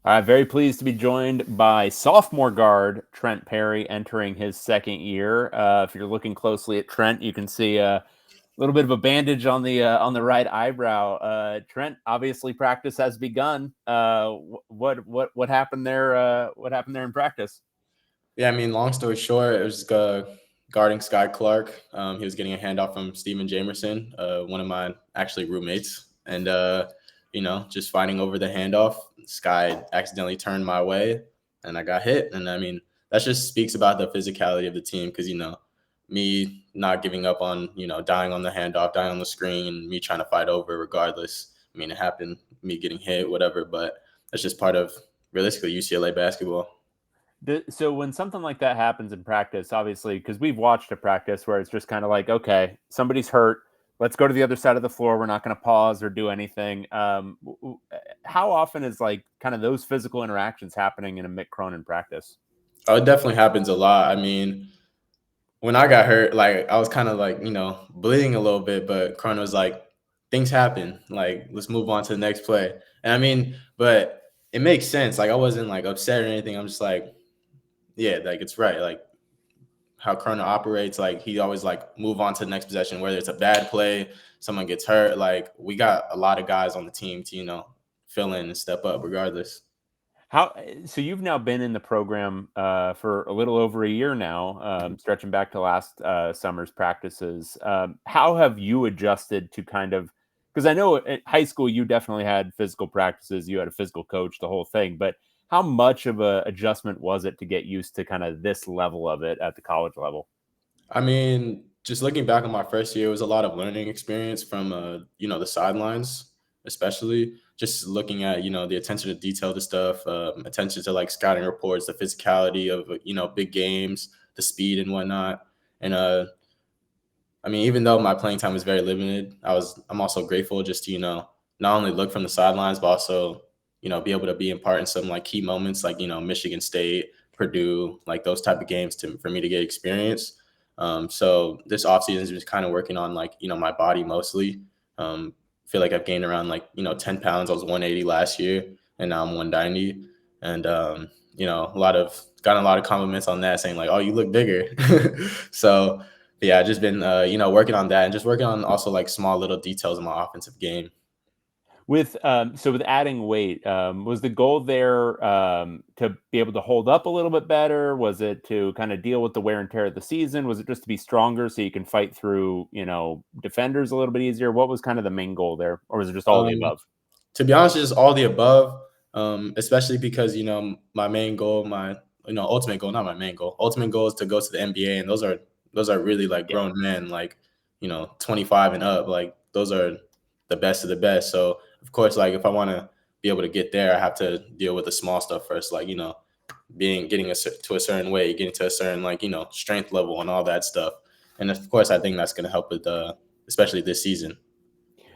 Very pleased to be joined by sophomore guard Trent Perry entering his second year. If you're looking closely at Trent, you can see a little bit of a bandage on the right eyebrow. Trent, obviously, practice has begun. What happened there? What happened there in practice? Yeah, I mean, long story short, it was guarding Sky Clark. He was getting a handoff from Steven Jamerson, one of my actually roommates, and just fighting over the handoff. Sky accidentally turned my way, and I got hit. And I mean, that just speaks about the physicality of the team because me not giving up on dying on the handoff, dying on the screen, and me trying to fight over regardless. I mean, it happened, me getting hit, whatever, but that's just part of realistically UCLA basketball. So when something like that happens in practice, obviously, because we've watched a practice where it's just kind of like, okay, somebody's hurt. Let's go to the other side of the floor. We're not going to pause or do anything. How often is like kind of those physical interactions happening in a Mick Cronin practice? Oh, it definitely happens a lot. I mean, when I got hurt, like I was kind of like, bleeding a little bit, but Cronin was like, things happen. Like, let's move on to the next play. And I mean, but it makes sense. Like I wasn't like upset or anything. I'm just like, yeah, like it's right. Like how Cronin operates, like he always like move on to the next possession, whether it's a bad play, someone gets hurt. Like we got a lot of guys on the team to, fill in and step up regardless. So you've now been in the program for a little over a year now, stretching back to last summer's practices. How have you adjusted to kind of, because I know at high school you definitely had physical practices, you had a physical coach, the whole thing, but how much of a adjustment was it to get used to kind of this level of it at the college level? I mean, just looking back on my first year, it was a lot of learning experience from the sidelines, especially just looking at, the attention to detail to stuff, attention to like scouting reports, the physicality of, big games, the speed and whatnot. And I mean, even though my playing time was very limited, I'm also grateful just to, not only look from the sidelines, but also, be able to be in part in some like key moments like, Michigan State, Purdue, like those type of games for me to get experience. So this offseason is just kind of working on like, my body mostly. Feel like I've gained around like, 10 pounds. I was 180 last year and now I'm 190. And, gotten a lot of compliments on that saying like, oh, you look bigger. So yeah, just been, working on that and just working on also like small little details in my offensive game. With adding weight, was the goal there to be able to hold up a little bit better? Was it to kind of deal with the wear and tear of the season? Was it just to be stronger so you can fight through, defenders a little bit easier? What was kind of the main goal there, or was it just all of the Um, above? to be honest, just all the above, especially because, my main goal, ultimate goal, not my main goal, ultimate goal is to go to the NBA. And those are really like Yeah. grown men, like, 25 and up, like those are the best of the best. So of course, like if I want to be able to get there, I have to deal with the small stuff first, like, getting to a certain weight, getting to a certain like, strength level and all that stuff. And of course, I think that's going to help with, especially this season.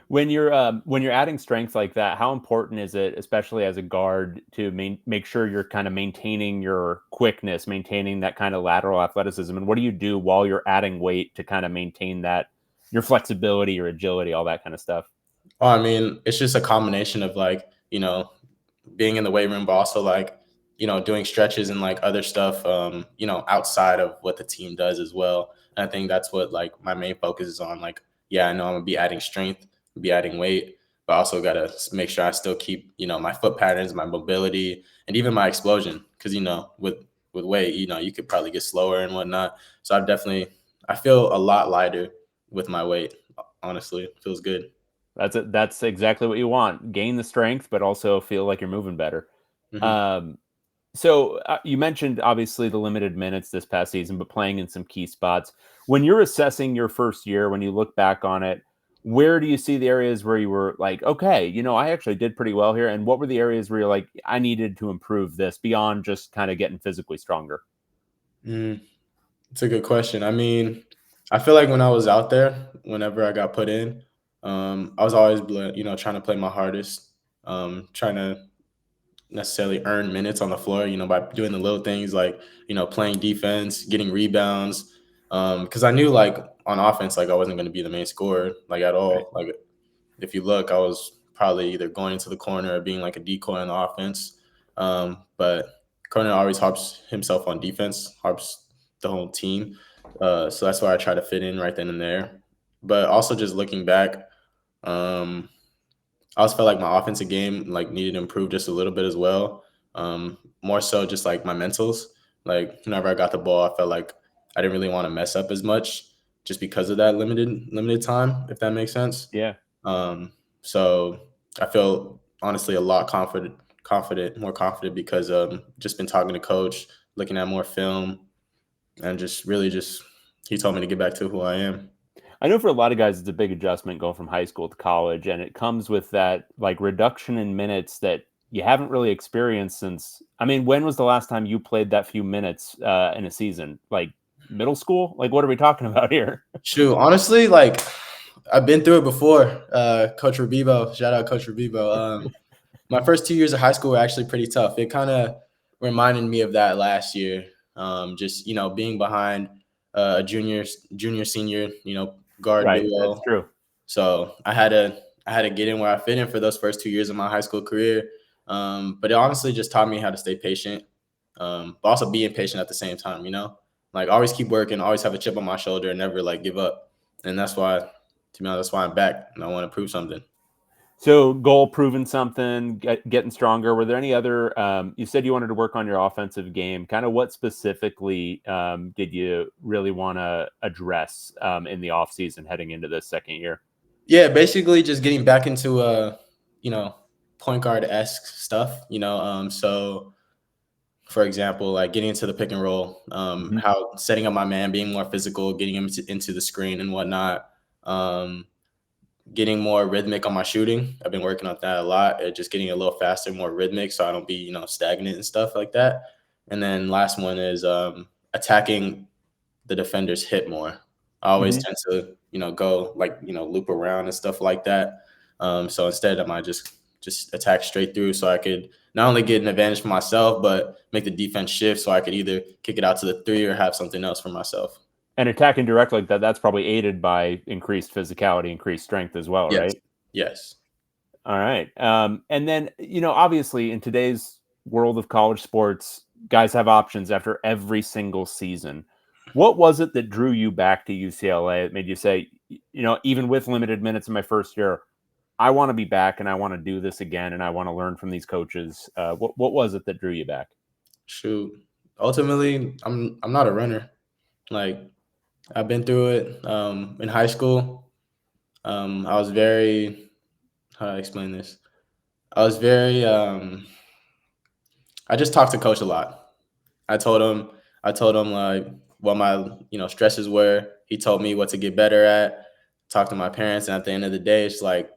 When you're adding strength like that, how important is it, especially as a guard, to make sure you're kind of maintaining your quickness, maintaining that kind of lateral athleticism? And what do you do while you're adding weight to kind of maintain that, your flexibility, your agility, all that kind of stuff? Oh, I mean, it's just a combination of like, being in the weight room, but also like, doing stretches and like other stuff, outside of what the team does as well. And I think that's what like my main focus is on. Like, yeah, I know I'm gonna be adding strength, be adding weight, but I also gotta make sure I still keep, my foot patterns, my mobility, and even my explosion. Because with weight, you could probably get slower and whatnot. So I feel a lot lighter with my weight. Honestly, it feels good. That's exactly what you want. Gain the strength, but also feel like you're moving better. Hmm. Um, so you mentioned obviously the limited minutes this past season, but playing in some key spots. When you're assessing your first year, when you look back on it, where do you see the areas where you were like, okay, I actually did pretty well here? And what were the areas where you're like, I needed to improve this beyond just kind of getting physically stronger? Mm, it's a good question. I mean, I feel like when I was out there, whenever I got put in, I was always, trying to play my hardest, trying to necessarily earn minutes on the floor, by doing the little things like, playing defense, getting rebounds. Because I knew like on offense, like I wasn't going to be the main scorer, like at Right. all. Like if you look, I was probably either going into the corner or being like a decoy on the offense. But Conan always harps himself on defense, harps the whole team. So that's why I try to fit in right then and there. But also just looking back, um, I also felt like my offensive game like needed to improve just a little bit as well. More so just like my mentals. Like whenever I got the ball, I felt like I didn't really want to mess up as much just because of that limited time, if that makes sense. Yeah. Um, so I feel honestly a lot more confident because just been talking to coach, looking at more film, and just really just he told me to get back to who I am. I know for a lot of guys, it's a big adjustment going from high school to college, and it comes with that like reduction in minutes that you haven't really experienced since. I mean, when was the last time you played that few minutes in a season? Like middle school? Like what are we talking about here? Shoot, honestly, like I've been through it before. Coach Rabibo, shout out Coach Rabibo. My first 2 years of high school were actually pretty tough. It kind of reminded me of that last year. Just being behind a junior, senior, guard Right, that's duo. true. So I had to get in where I fit in for those first 2 years of my high school career. But it honestly just taught me how to stay patient, but also be impatient at the same time. Like always keep working, always have a chip on my shoulder, and never like give up. And that's why, to me, that's why I'm back and I want to prove something. So goal proving something, getting stronger. Were there any other? You said you wanted to work on your offensive game. Kind of what specifically did you really want to address in the off season heading into this second year? Yeah, basically just getting back into you know, point guard esque stuff. So for example, like getting into the pick and roll, Mhm. how setting up my man, being more physical, getting him into the screen and whatnot. Um, Getting more rhythmic on my shooting. I've been working on that a lot. Just getting a little faster, more rhythmic, so I don't be stagnant and stuff like that. And then last one is attacking the defender's hip more. I always Mhm. tend to go like loop around and stuff like that. So instead, I might just attack straight through, so I could not only get an advantage for myself, but make the defense shift, so I could either kick it out to the three or have something else for myself. And attacking direct like that, that's probably aided by increased physicality, increased strength as well, Yes, right? yes. All right. And then, obviously in today's world of college sports, guys have options after every single season. What was it that drew you back to UCLA? It made you say, even with limited minutes in my first year, I want to be back and I want to do this again and I want to learn from these coaches. What was it that drew you back? Shoot. Ultimately, I'm not a runner. Like I've been through it in high school. I was very how do I explain this? I was very I just talked to coach a lot. I told him like what my stresses were. He told me what to get better at. Talked to my parents, and at the end of the day, it's like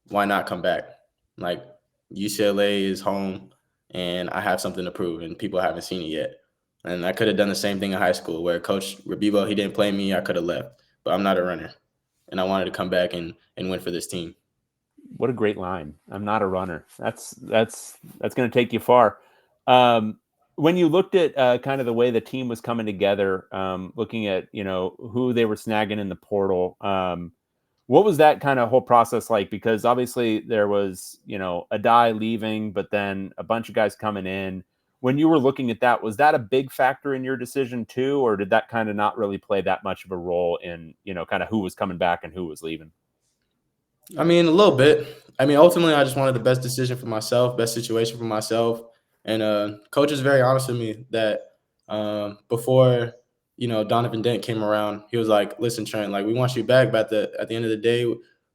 why not come back? Like UCLA is home, and I have something to prove, and people haven't seen it yet. And I could have done the same thing in high school, where Coach Rabibo he didn't play me. I could have left, but I'm not a runner, and I wanted to come back and win for this team. What a great line. I'm not a runner. That's going to take you far. Um, when you looked at kind of the way the team was coming together, looking at who they were snagging in the portal, what was that kind of whole process like? Because obviously there was a die leaving, but then a bunch of guys coming in. When you were looking at that, was that a big factor in your decision too, or did that kind of not really play that much of a role in kind of who was coming back and who was leaving? I mean, a little bit. I mean, ultimately, I just wanted the best decision for myself, best situation for myself. And coach is very honest with me that before Donovan Dent came around, he was like, "Listen, Trent, like we want you back, but at the end of the day,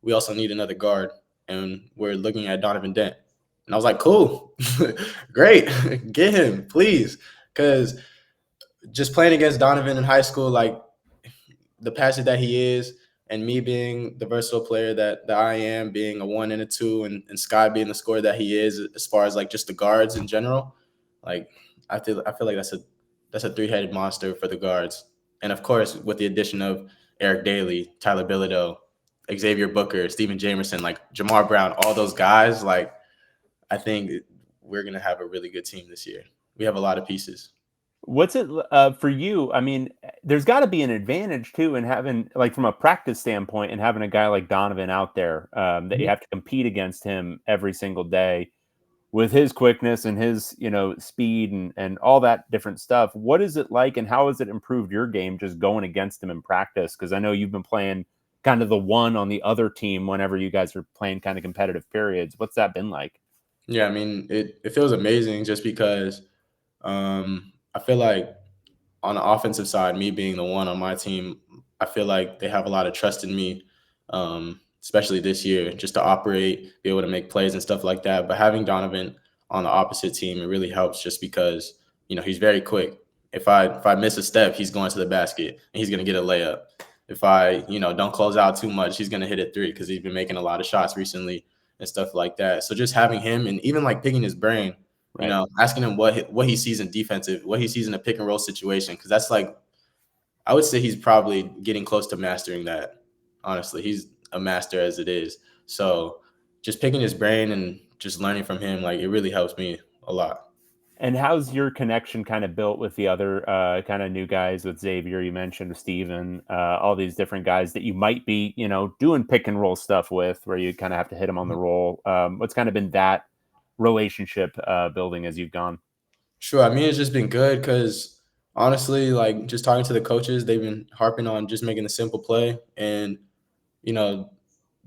we also need another guard, and we're looking at Donovan Dent." And I was like, "Cool, great, get him, please," because just playing against Donovan in high school, like the passer that he is, and me being the versatile player that I am, being a one and a two, and Sky being the scorer that he is, as far as like just the guards in general, like I feel like that's a three-headed monster for the guards, and of course with the addition of Eric Daly, Tyler Bilodeau, Xavier Booker, Steven Jamerson, like Jamar Brown, all those guys, like I think we're gonna have a really good team this year. We have a lot of pieces. What's it for you? I mean, there's got to be an advantage too in having, like, from a practice standpoint, and having a guy like Donovan out there that you have to compete against him every single day. with his quickness and his, speed and all that different stuff. What is it like, and how has it improved your game just going against him in practice? Because I know you've been playing kind of the one on the other team whenever you guys are playing kind of competitive periods. What's that been like? Yeah, I mean, it feels amazing just because I feel like on the offensive side, me being the one on my team, I feel like they have a lot of trust in me, especially this year, just to operate, be able to make plays and stuff like that. But having Donovan on the opposite team, it really helps just because he's very quick. If I miss a step, he's going to the basket and he's gonna get a layup. If I don't close out too much, he's gonna hit a three because he's been making a lot of shots recently and stuff like that. So just having him and even like picking his brain, Right. asking him what he sees in defensive, what he sees in a pick and roll situation, because that's like I would say he's probably getting close to mastering that. Honestly, he's a master as it is. So just picking his brain and just learning from him, like it really helps me a lot. And how's your connection kind of built with the other kind of new guys, with Xavier, you mentioned, with Steven, all these different guys that you might be, doing pick and roll stuff with, where you kind of have to hit them on the roll? What's kind of been that relationship building as you've gone? Sure. I mean, it's just been good because honestly, like just talking to the coaches, they've been harping on just making a simple play. And, you know,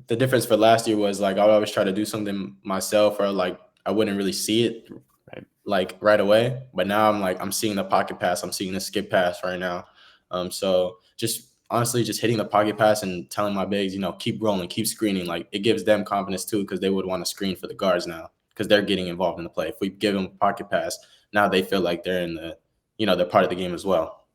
the difference for last year was like I would always try to do something myself or like I wouldn't really see it Right. like right away. But now I'm seeing the pocket pass, I'm seeing the skip pass right now. So just honestly, just hitting the pocket pass and telling my bigs, keep rolling, keep screening. Like it gives them confidence too because they would want to screen for the guards now because they're getting involved in the play. If we give them a pocket pass, now they feel like they're in they're part of the game as well.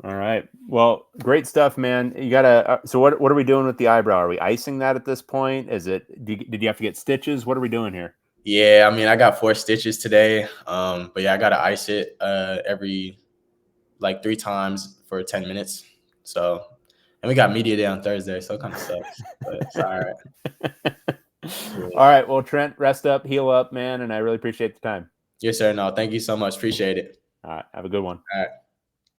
All right. Well, great stuff, man. You gotta. So, what are we doing with the eyebrow? Are we icing that at this point? Is it? Did you have to get stitches? What are we doing here? Yeah, I mean, I got 4 stitches today. But yeah, I gotta ice it every like 3 times for 10 minutes. So, and we got media day on Thursday, so it kind of sucks, but it's all right. All Yeah. right. Well, Trent, rest up, heal up, man, and I really appreciate the time. Yes, sir. No, thank you so much. Appreciate it. All right. Have a good one. All right.